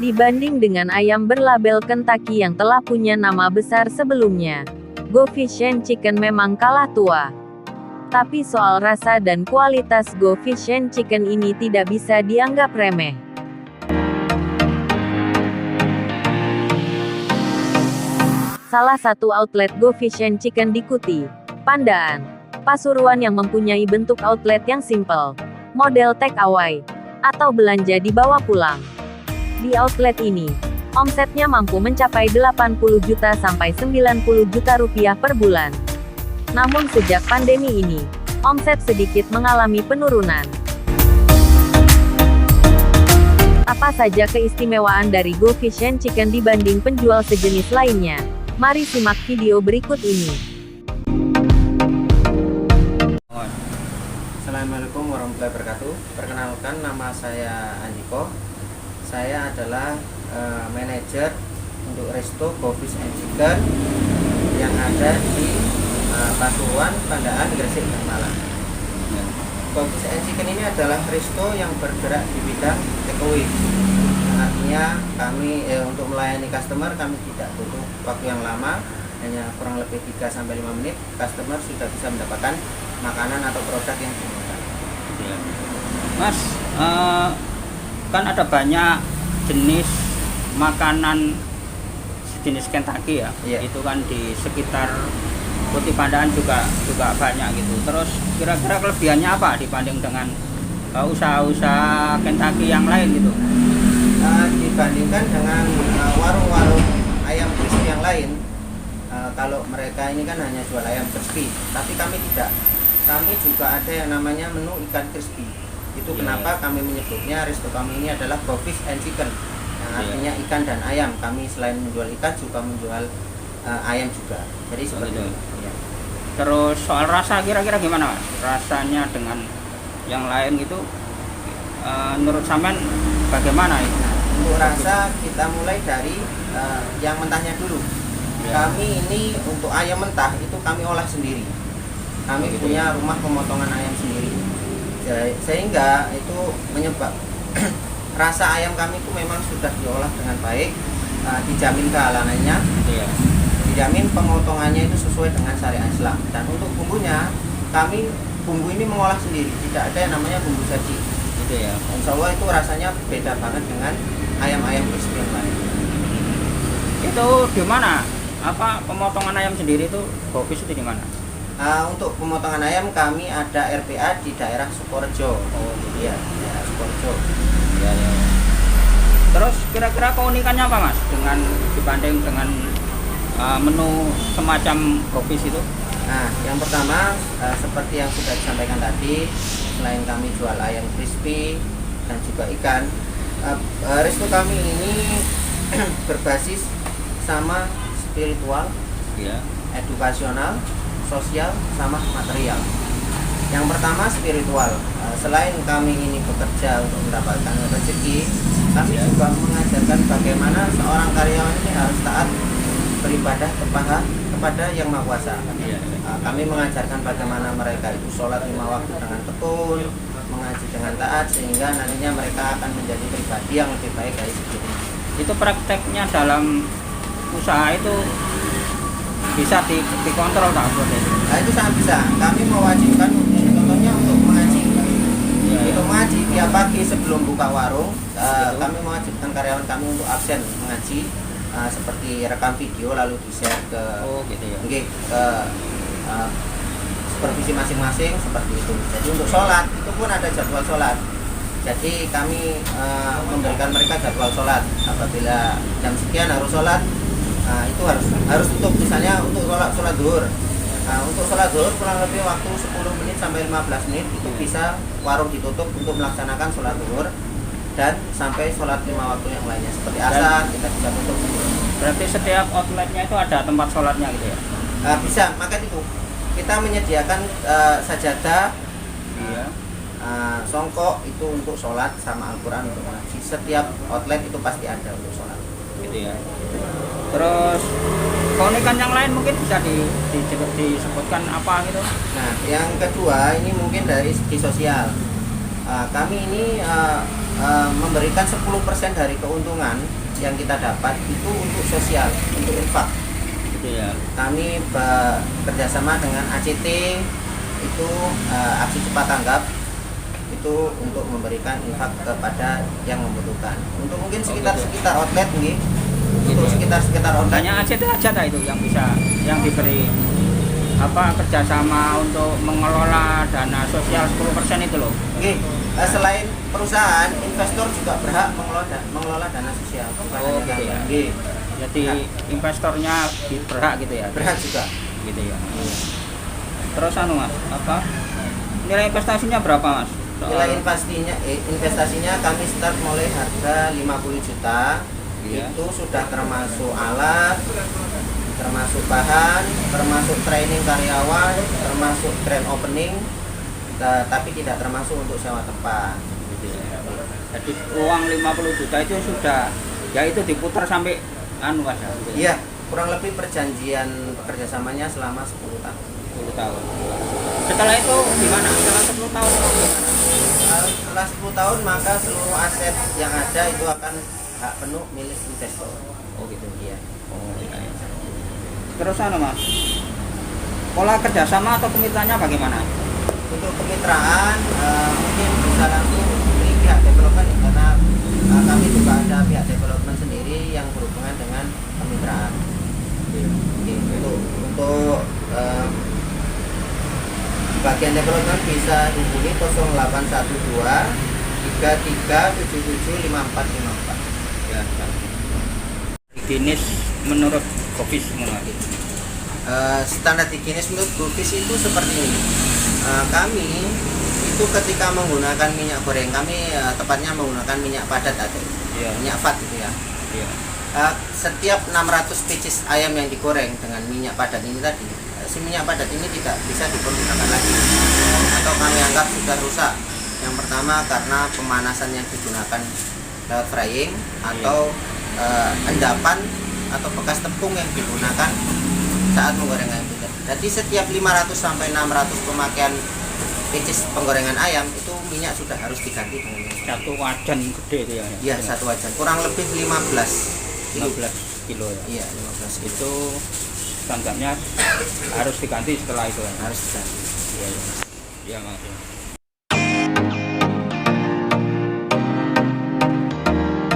dibanding dengan ayam berlabel Kentucky yang telah punya nama besar sebelumnya. Go Fish and Chicken memang kalah tua. Tapi soal rasa dan kualitas Go Fish and Chicken ini tidak bisa dianggap remeh. Salah satu outlet Go Fish and Chicken di Kuti, Pandaan, Pasuruan yang mempunyai bentuk outlet yang simple, model take away, atau belanja dibawa pulang. Di outlet ini, omsetnya mampu mencapai 80 juta sampai 90 juta rupiah per bulan. Namun sejak pandemi ini, omset sedikit mengalami penurunan. Apa saja keistimewaan dari Go Fish and Chicken dibanding penjual sejenis lainnya? Mari simak video berikut ini. Assalamualaikum warahmatullahi wabarakatuh. Perkenalkan, nama saya Andiko. Saya adalah manajer untuk resto Go Fish and Chicken yang ada di Pasuruan, Pandaan, Gresik, dan Malang. Go Fish and Chicken ini adalah resto yang bergerak di bidang takeaway. Artinya kami untuk melayani customer kami tidak butuh waktu yang lama, hanya kurang lebih 3-5 menit customer sudah bisa mendapatkan makanan atau produk yang diinginkan. Mas, kan ada banyak jenis makanan jenis Kentucky ya. Iya. Itu kan di sekitar Kuti Pandaan juga banyak gitu. Terus kira-kira kelebihannya apa dibanding dengan usaha-usaha Kentucky yang lain gitu? Dibandingkan dengan warung-warung ayam crispy yang lain, kalau mereka ini kan hanya jual ayam crispy, tapi kami tidak. Kami juga ada yang namanya menu ikan crispy. Itu kenapa kami menyebutnya resto kami ini adalah Go Fish and Chicken, yang artinya ikan dan ayam. Kami selain menjual ikan juga menjual ayam juga. Jadi seperti itu. Ya. Terus soal rasa kira-kira gimana Mas? Rasanya dengan yang lain gitu, menurut sampean bagaimana itu? Untuk rasa kita mulai dari yang mentahnya dulu. Kami ini untuk ayam mentah itu kami olah sendiri. Kami punya rumah pemotongan ayam sendiri, sehingga itu menyebab rasa ayam kami itu memang sudah diolah dengan baik, dijamin kehalalnya, dijamin pemotongannya itu sesuai dengan syariat Islam. Dan untuk bumbunya, kami bumbu ini mengolah sendiri, tidak ada yang namanya bumbu saji. Gitu ya. Insya Allah itu rasanya beda banget dengan ayam-ayam crispy yang lain. Itu di mana? Apa pemotongan ayam sendiri itu Go Fish itu di mana? Untuk pemotongan ayam kami ada RPA di daerah Sukorejo. Oh iya, daerah Sukorejo. Ya. Terus kira-kira keunikannya apa Mas dengan dibanding dengan menu semacam Go Fish itu? Nah, yang pertama seperti yang sudah disampaikan tadi, selain kami jual ayam crispy dan juga ikan, resto kami ini berbasis sama spiritual, edukasional, sosial, sama material. Yang pertama spiritual. Selain kami ini bekerja untuk mendapatkan rezeki, kami juga mengajarkan bagaimana seorang karyawan ini harus taat beribadah kepada Yang Maha Kuasa. Kami mengajarkan bagaimana mereka itu sholat 5 waktu dengan tekun, mengaji dengan taat, sehingga nantinya mereka akan menjadi pribadi yang lebih baik dari sebelumnya. Itu prakteknya dalam usaha itu bisa dikontrol tak? Nah, itu sangat bisa. Kami mewajibkan contohnya untuk mengaji. Itu mengaji tiap pagi sebelum buka warung, kami mewajibkan karyawan kami untuk absen mengaji, seperti rekam video lalu di-share ke supervisi masing-masing seperti itu. Jadi untuk sholat itu pun ada jadwal sholat. Jadi kami memberikan mereka jadwal sholat. Apabila jam sekian harus sholat, itu harus tutup. Misalnya untuk sholat zuhur. Untuk sholat zuhur kurang lebih waktu 10 menit sampai 15 menit itu bisa warung ditutup untuk melaksanakan sholat zuhur dan sampai sholat 5 waktu yang lainnya seperti asar kita bisa tutup. Berarti setiap outletnya itu ada tempat sholatnya gitu ya? Bisa, maka itu kita menyediakan sajadah, songkok itu untuk sholat sama Al-Quran untuk ngaji. Setiap outlet itu pasti ada untuk sholat. Gitu ya. Terus keunikan yang lain mungkin bisa disebutkan apa gitu? Nah, yang kedua ini mungkin dari segi sosial. Kami ini memberikan 10% dari keuntungan yang kita dapat itu untuk sosial, untuk infak. Gitu ya. Kami bekerjasama dengan ACT, itu aksi cepat tanggap, itu untuk memberikan infak kepada yang membutuhkan. Untuk mungkin sekitar outlet nih, untuk sekitar outlet. Hanya ACT aja tak itu yang bisa, yang diberi kerjasama untuk mengelola dana sosial 10% itu loh. Oke, selain perusahaan, investor juga berhak mengelola dana sosial. Oh gitu ya. Oke. Jadi investornya berhak gitu ya. Berhak juga. Gitu ya. Terus Mas, nilai investasinya berapa Mas? Nilai investasinya kami start mulai harga 50 juta. Iya. Itu sudah termasuk alat, termasuk bahan, termasuk training karyawan, termasuk grand opening, tapi tidak termasuk untuk sewa tempat. Gitu ya. Jadi uang 50 juta itu sudah ya itu diputar sampai Mas ya. Gitu ya? Iya, kurang lebih perjanjian kerjasamanya selama 10 tahun. 10 tahun. Setelah itu gimana? Setelah 10 tahun gimana? Setelah 10 tahun maka seluruh aset yang ada itu akan hak penuh milik investor. Oh gitu. Iya. Oh iya. Terus Mas, pola kerjasama atau kemitraannya bagaimana? Untuk kemitraan mungkin bisa langsung di pihak development ya, karena kami juga ada pihak development sendiri yang berhubungan dengan kemitraan. Oke, untuk bagian development bisa hubungi 0812 3377 5454. Ya. Higienis menurut Gofis semua. Standar higienis menurut Gofis itu seperti ini. Kami itu ketika menggunakan minyak goreng, kami tepatnya menggunakan minyak padat atau minyak fat gitu ya. Iya. Setiap 600 pieces ayam yang digoreng dengan minyak padat ini tadi, si minyak padat ini tidak bisa dipergunakan lagi atau kami anggap sudah rusak. Yang pertama karena pemanasan yang digunakan lewat frying atau endapan atau bekas tepung yang digunakan saat menggoreng ayam itu. Jadi setiap 500 sampai 600 pemakaian pieces penggorengan ayam itu minyak sudah harus diganti dengan minyak. Satu wajan gede itu ya. Iya, satu wajan. Kurang lebih 15 kilo ya. Iya, 15 kilo. Itu standarnya harus diganti setelah itu ya. Harus diganti. Iya, iya. Iya, Mas.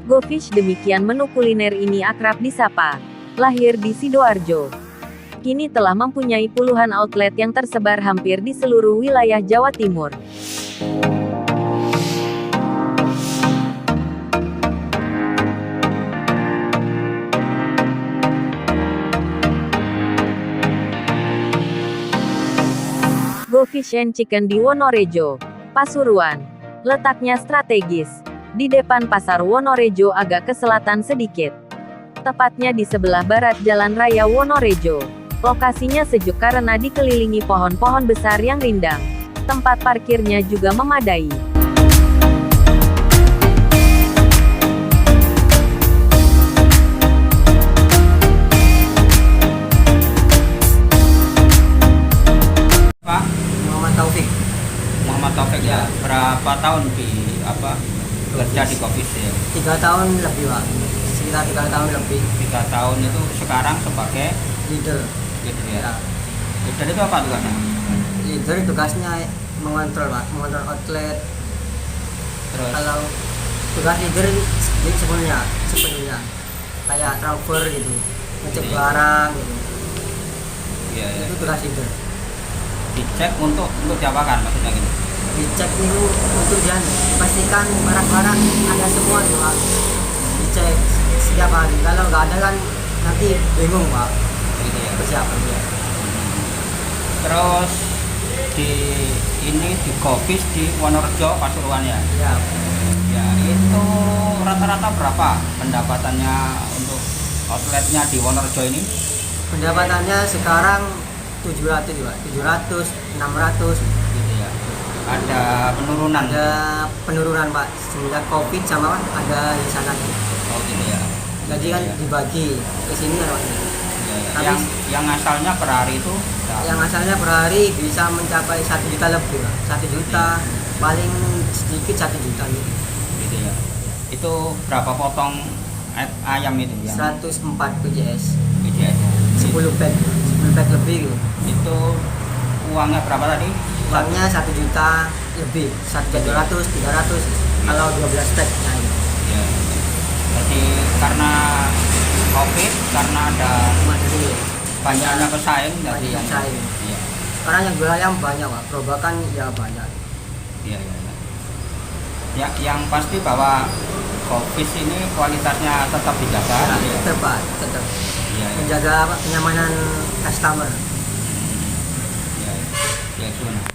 Gofish, demikian menu kuliner ini akrab disapa. Lahir di Sidoarjo, kini telah mempunyai puluhan outlet yang tersebar hampir di seluruh wilayah Jawa Timur. Gofish and Chicken di Wonorejo, Pasuruan. Letaknya strategis di depan Pasar Wonorejo, agak ke selatan sedikit. Tepatnya di sebelah barat Jalan Raya Wonorejo. Lokasinya sejuk karena dikelilingi pohon-pohon besar yang rindang. Tempat parkirnya juga memadai. Pak Muhammad Taufik. Muhammad Taufik ya. Berapa tahun di kerja di Gofis ya? 3 tahun lebih Pak, sekitar 3 tahun lebih. 3 tahun itu sekarang sebagai Leader. leader ya. Leader itu apa tugasnya? Leader tugasnya mengontrol Pak, mengontrol outlet. Terus Kalau tugas leader sebenarnya kayak transfer gitu, ngecek Iya. barang gitu. iya, iya. Itu tugas leader. Dicek untuk diapakan maksudnya gitu. Dicek itu untuk dia pastikan barang-barang ada semua tuh Pak. Dicek setiap hari. Kalau nggak ada kan nanti bingung Pak. Gitu ya. Persiapan ya. Terus di Gofis di Wonorejo Pasuruan ya. Ya. Ya, itu rata-rata berapa pendapatannya untuk outletnya di Wonorejo ini? Pendapatannya sekarang 700 Pak, 700, 600. Gitu ya. Ada penurunan. Ada penurunan Pak, semenjak Covid sama ada di sana. Oh gitu ya. Jadi kan Iya. dibagi ke sini kan Pak. Iya, iya. Tapi- Yang asalnya per hari itu Yang asalnya per hari bisa mencapai 1 juta lebih Pak. 1 juta, paling sedikit 1 juta gitu. gitu gitu ya. Itu berapa potong ayam itu yang 104 PJS. BJS? 10 pack. 10 pack lebih gitu. Itu uangnya berapa tadi? Uangnya 1 juta lebih, 1.200, 300 kalau 12 pack. Nah, gitu. Ya. Jadi karena COVID, karena ada Cuma dulu ya. banyaknya pesaing jadi Banyak yang pesaing. Iya. Karena yang jual ayam banyak, Pak. Gerobakan ya banyak. Iya, iya, iya. Ya, yang pasti bahwa Coffees ini kualitasnya tetap dijaga. Nah, ya. tetap, Pak, tetap Iya, iya. menjaga apa, kenyamanan customer. Iya, iya, Sun.